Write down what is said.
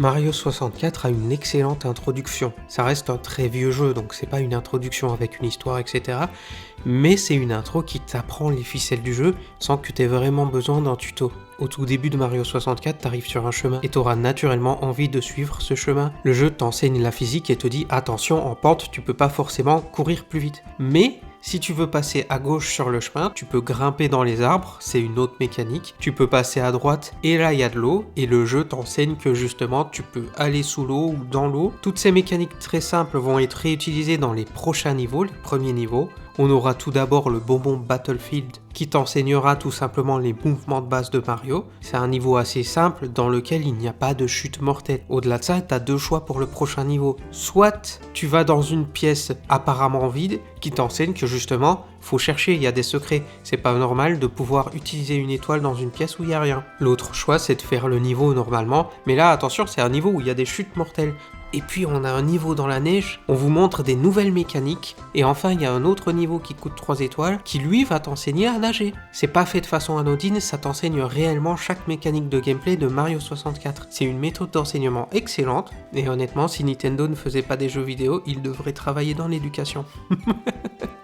Mario 64 a une excellente introduction. Ça reste un très vieux jeu, donc c'est pas une introduction avec une histoire, etc. Mais c'est une intro qui t'apprend les ficelles du jeu sans que tu aies vraiment besoin d'un tuto. Au tout début de Mario 64, t'arrives sur un chemin et t'auras naturellement envie de suivre ce chemin. Le jeu t'enseigne la physique et te dit attention, en pente, tu peux pas forcément courir plus vite. Mais si tu veux passer à gauche sur le chemin, tu peux grimper dans les arbres, c'est une autre mécanique. Tu peux passer à droite et là il y a de l'eau et le jeu t'enseigne que justement tu peux aller sous l'eau ou dans l'eau. Toutes ces mécaniques très simples vont être réutilisées dans les prochains niveaux, les premiers niveaux. On aura tout d'abord le bonbon Battlefield qui t'enseignera tout simplement les mouvements de base de Mario. C'est un niveau assez simple dans lequel il n'y a pas de chute mortelle. Au-delà de ça, tu as deux choix pour le prochain niveau. Soit tu vas dans une pièce apparemment vide qui t'enseigne que justement, faut chercher, il y a des secrets. C'est pas normal de pouvoir utiliser une étoile dans une pièce où il n'y a rien. L'autre choix, c'est de faire le niveau normalement. Mais là, attention, c'est un niveau où il y a des chutes mortelles. Et puis on a un niveau dans la neige, on vous montre des nouvelles mécaniques, et enfin il y a un autre niveau qui coûte 3 étoiles, qui lui va t'enseigner à nager. C'est pas fait de façon anodine, ça t'enseigne réellement chaque mécanique de gameplay de Mario 64. C'est une méthode d'enseignement excellente, et honnêtement si Nintendo ne faisait pas des jeux vidéo, il devrait travailler dans l'éducation.